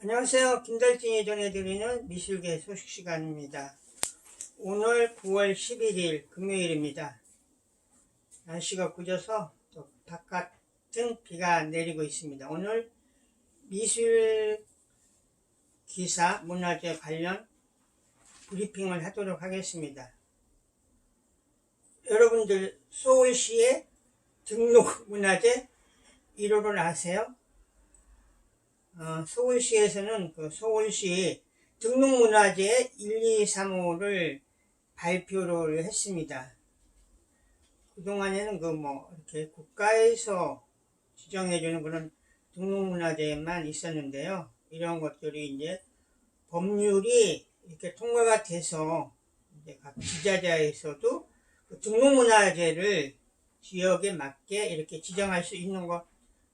안녕하세요. 김달진이 전해드리는 미술계 소식 시간입니다. 오늘 9월 11일 금요일입니다. 날씨가 굳어서 바깥은 비가 내리고 있습니다. 오늘 미술 기사 문화재 관련 브리핑을 하도록 하겠습니다. 여러분들 서울시의 등록 문화재 1호를 아세요? 서울시에서는 서울시 등록문화재 1, 2, 3호를 발표를 했습니다. 그동안에는 이렇게 국가에서 지정해주는 그런 등록문화재만 있었는데요. 이런 것들이 이제 법률이 이렇게 통과가 돼서 이제 각 지자체에서도 등록문화재를 지역에 맞게 이렇게 지정할 수 있는 것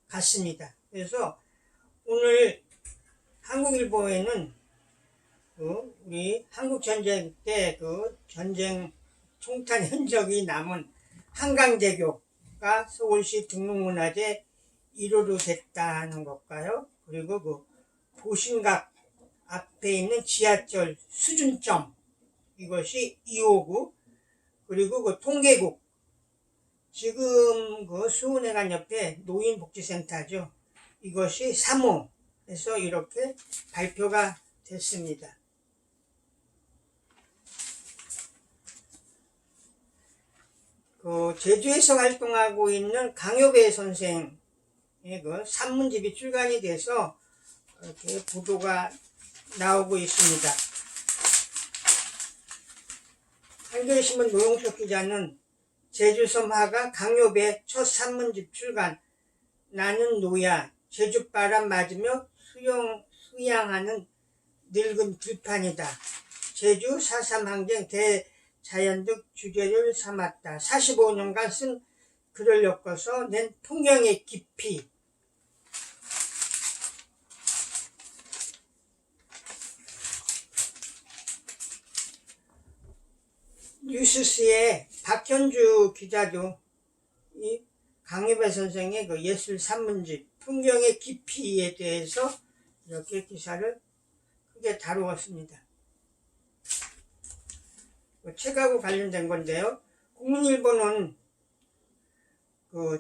같습니다. 그래서 오늘 한국일보에는 우리 한국전쟁 때 전쟁 총탄 흔적이 남은 한강대교가 서울시 등록문화재 1호로 됐다는 것과요. 그리고 보신각 앞에 있는 지하철 수준점 이것이 2호구, 그리고 통계국, 지금 수은회관 옆에 노인복지센터죠. 이것이 3호에서 이렇게 발표가 됐습니다. 제주에서 활동하고 있는 강효배 선생의 산문집이 출간이 돼서 이렇게 보도가 나오고 있습니다. 한겨레신문 노영석 기자는 제주섬화가 강효배 첫 산문집 출간, 나는 노야, 제주바람 맞으며 수양하는 늙은 들판이다. 제주 4.3 항쟁 대자연적 주제를 삼았다. 45년간 쓴 글을 엮어서 낸 풍경의 깊이. 뉴스스의 박현주 기자도 이 강효배 선생의 예술 산문집 풍경의 깊이에 대해서 이렇게 기사를 크게 다루었습니다. 책하고 관련된 건데요. 국민일보는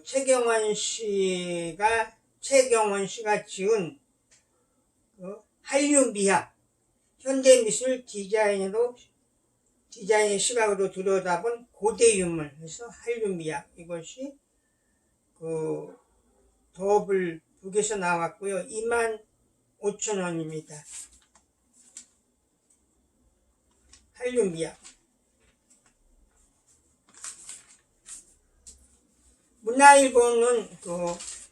최경원 씨가 지은 한류미학 현대미술 디자인의 시각으로 들여다본 고대유물 해서 한류미학, 이것이 더블 북에서 나왔고요. 25,000원입니다. 한류미학. 문화일보는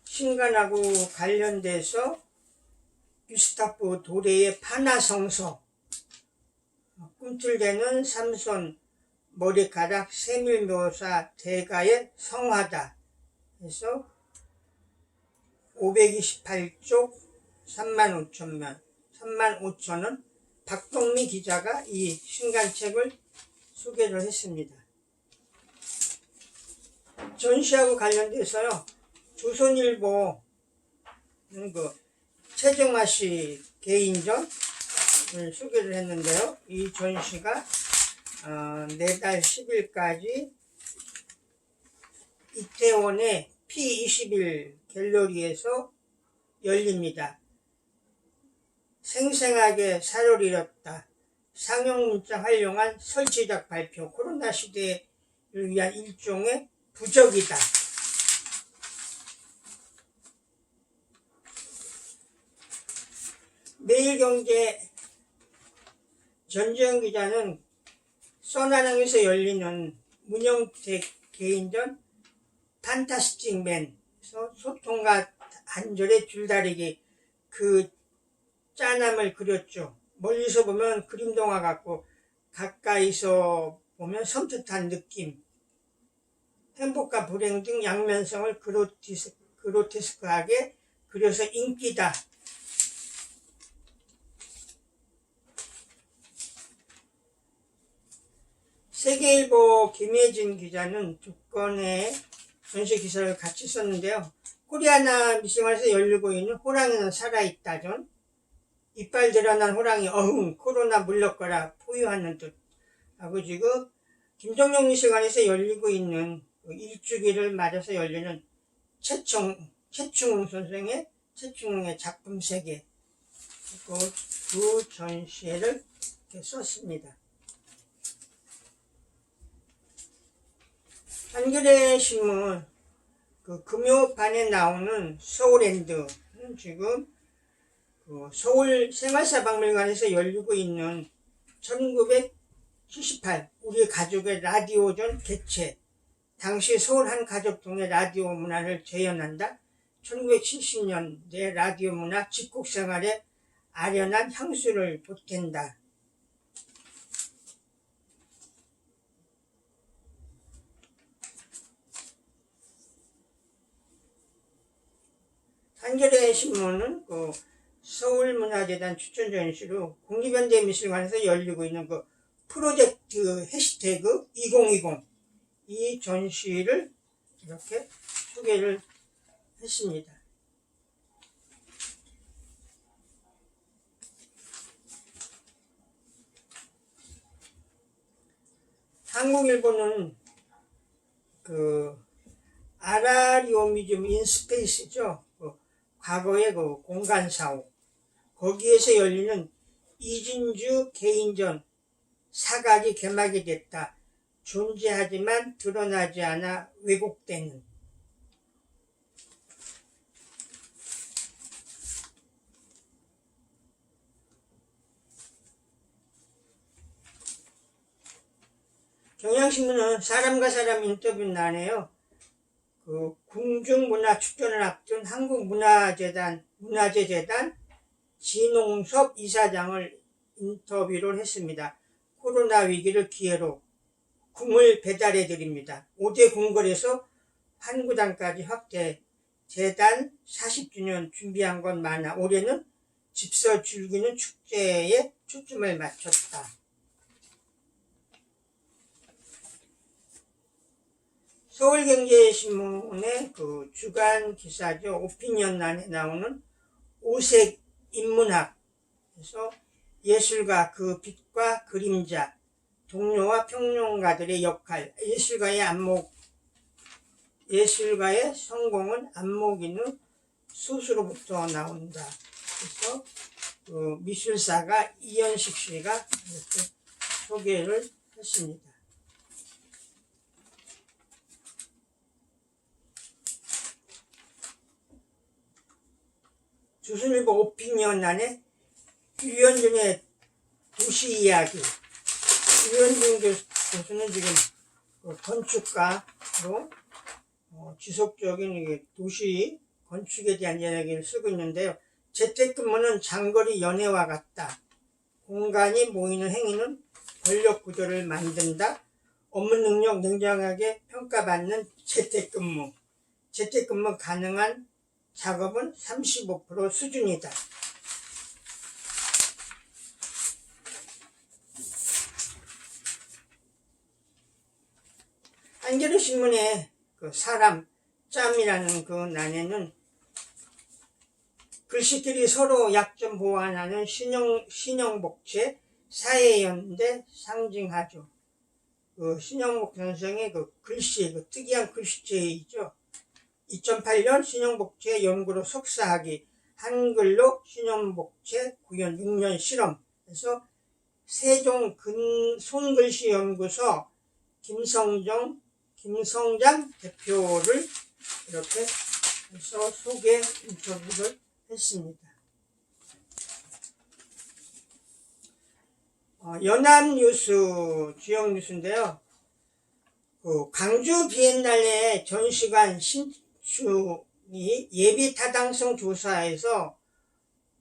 신간하고 관련돼서 규스타프 도레의 파나성서, 꿈틀대는 삼손 머리카락 세밀묘사 대가의 성화다 해서 528쪽 35,000원, 박동미 기자가 이 신간책을 소개를 했습니다. 전시하고 관련돼서요, 조선일보는 최정화 씨 개인전을 소개를 했는데요. 이 전시가 내달 10일까지 이태원의 P21 갤러리에서 열립니다. 생생하게 살을 잃었다. 상용문자 활용한 설치작 발표. 코로나 시대를 위한 일종의 부적이다. 매일경제 전지현 기자는 써나랑에서 열리는 문영택 개인전 판타스틱맨에서 소통과 한절의 줄다리기 짠함을 그렸죠. 멀리서 보면 그림동화 같고 가까이서 보면 섬뜩한 느낌, 행복과 불행 등 양면성을 그로테스크하게 그려서 인기다. 세계일보 김혜진 기자는 두 건의 전시 기사를 같이 썼는데요. 코리아나 미술관에서 열리고 있는 호랑이는 살아있다전, 이빨 드러난 호랑이 어흥 코로나 물러거라 포효하는 듯 하고 지금 김정용 미술관에서 열리고 있는 일주기를 맞아서 열리는 최충웅 선생의 최충웅의 작품 세계 두 전시회를 이렇게 썼습니다. 한겨레 신문 금요판에 나오는 서울랜드는 지금 서울 생활사박물관에서 열리고 있는 1978 우리 가족의 라디오전 개최 당시 서울 한 가족동의 라디오 문화를 재현한다. 1970년대 라디오 문화 집콕생활에 아련한 향수를 보탠다. 한겨레 신문은 서울문화재단 추천 전시로 국립현대미술관에서 열리고 있는 프로젝트 해시태그 2020 이 전시를 이렇게 소개를 했습니다. 한국일보는 아라리오미즘 인스페이스죠. 과거의 공간사업 거기에서 열리는 이진주 개인전 사각이 개막이 됐다. 존재하지만 드러나지 않아 왜곡되는 경향신문은 사람과 사람 인터뷰란에요. 궁중문화축전을 앞둔 한국문화재재단 진홍섭 이사장을 인터뷰를 했습니다. 코로나 위기를 기회로 궁을 배달해드립니다. 5대 궁궐에서 환구단까지 확대 재단 40주년 준비한 건 많아 올해는 집서 즐기는 축제에 초점을 맞췄다. 서울경제신문의 주간 기사죠. 오피니언란에 나오는 오색 인문학에서 예술가 그 빛과 그림자, 동료와 평론가들의 역할, 예술가의 성공은 안목있는 소수로부터 나온다. 그래서 미술사가 이현식 씨가 이렇게 소개를 했습니다. 조선일보 오피니언란에 유현준의 도시이야기 유현준 교수는 지금 건축가로 지속적인 도시 건축에 대한 이야기를 쓰고 있는데요. 재택근무는 장거리 연애와 같다. 공간이 모이는 행위는 권력구조를 만든다. 업무 능력 냉정하게 평가받는 재택근무 가능한 작업은 35% 수준이다. 한겨레신문의 사람 짬이라는 난에는 글씨끼리 서로 약점 보완하는 신영복체 사회연대 상징하죠. 신영복 선생의 글씨, 특이한 글씨체이죠. 2008년 신영복체 연구로 석사학위, 한글로 신영복체 구현 6년 실험. 그래서 세종 손글씨 연구소 김성장 대표를 이렇게 해서 소개 인터뷰를 했습니다. 연합뉴스 지역 뉴스인데요. 광주 비엔날레 전시관 신축이 예비 타당성 조사에서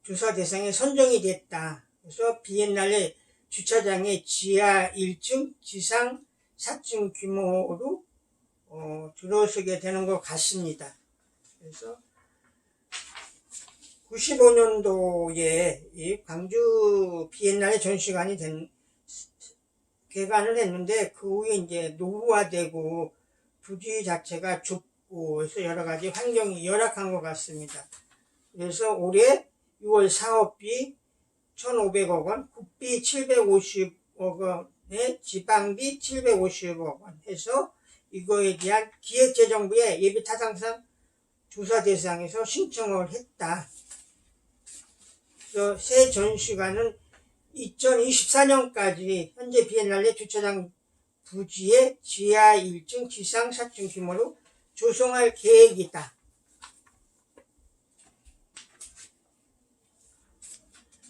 조사 대상에 선정이 됐다. 그래서 비엔날레 주차장의 지하 1층, 지상 4층 규모로 들어서게 되는 것 같습니다. 그래서 95년도에 이 광주 비엔날레 전시관이 개관을 했는데 그 후에 이제 노후화되고 부지 자체가 좁고 해서 여러 가지 환경이 열악한 것 같습니다. 그래서 올해 6월 사업비 1,500억 원, 국비 750억 원에 지방비 750억 원 해서 이거에 대한 기획재정부에 예비타당상 조사 대상에서 신청을 했다. 그래서 새 전시관은 2024년까지 현재 비엔날레 주차장 부지의 지하 1층, 지상 4층 규모로 조성할 계획이다.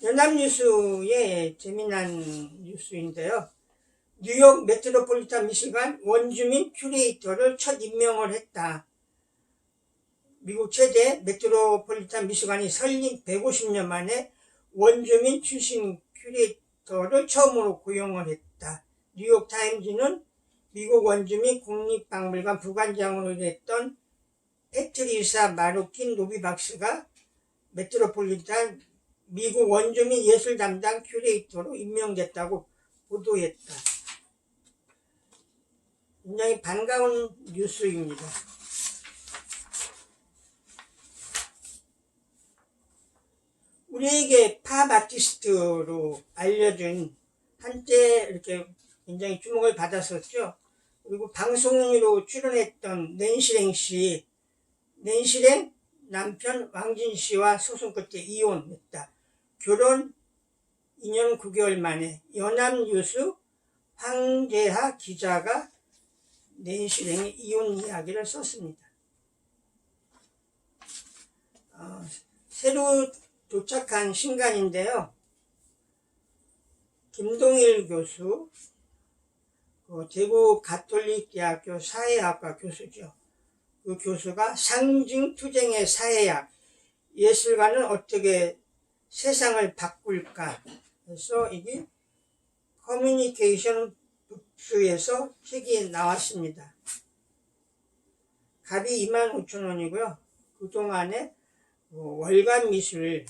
연합뉴스의 재미난 뉴스인데요. 뉴욕 메트로폴리탄 미술관 원주민 큐레이터를 첫 임명을 했다. 미국 최대 메트로폴리탄 미술관이 설립 150년 만에 원주민 출신 큐레이터를 처음으로 고용을 했다. 뉴욕타임즈는 미국 원주민 국립박물관 부관장으로 일했던 패트리사 마루킨 로비박스가 메트로폴리탄 미국 원주민 예술 담당 큐레이터로 임명됐다고 보도했다. 굉장히 반가운 뉴스입니다. 우리에게 팝 아티스트로 알려진 한때 이렇게 굉장히 주목을 받았었죠. 그리고 방송인으로 출연했던 낸시랭 씨, 낸시랭 남편 왕진 씨와 소송 끝에 이혼했다. 결혼 2년 9개월 만에 연합뉴스 황재하 기자가 낸시랭의 이혼 이야기를 썼습니다. 새로 도착한 신간인데요. 김동일 교수, 대구 가톨릭대학교 사회학과 교수죠. 그 교수가 상징투쟁의 사회학, 예술가는 어떻게 세상을 바꿀까 해서 이게 커뮤니케이션 북스에서 책이 나왔습니다. 값이 25,000원이고요. 그동안에 월간 미술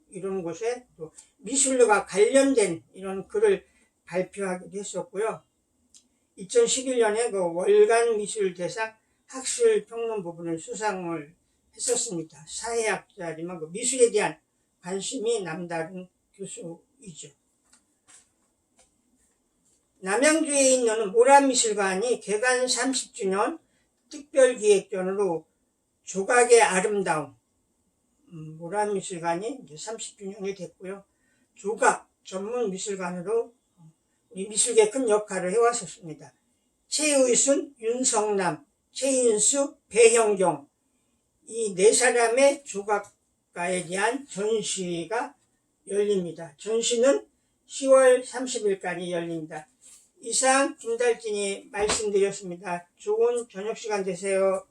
이런 곳에 또 미술과 관련된 이런 글을 발표하기도 했었고요. 2011년에 그 월간 미술 대상 학술 평론 부분을 수상을 했었습니다. 사회학자지만 그 미술에 대한 관심이 남다른 교수이죠. 남양주에 있는 모란미술관이 개관 30주년 특별기획전으로 조각의 아름다움, 모란미술관이 이제 30주년이 됐고요. 조각 전문 미술관으로 우리 미술계에 큰 역할을 해왔었습니다. 최의순, 윤성남, 최인수, 배형경 이 네 사람의 조각가에 대한 전시가 열립니다. 전시는 10월 30일까지 열립니다. 이상 김달진이 말씀드렸습니다. 좋은 저녁 시간 되세요.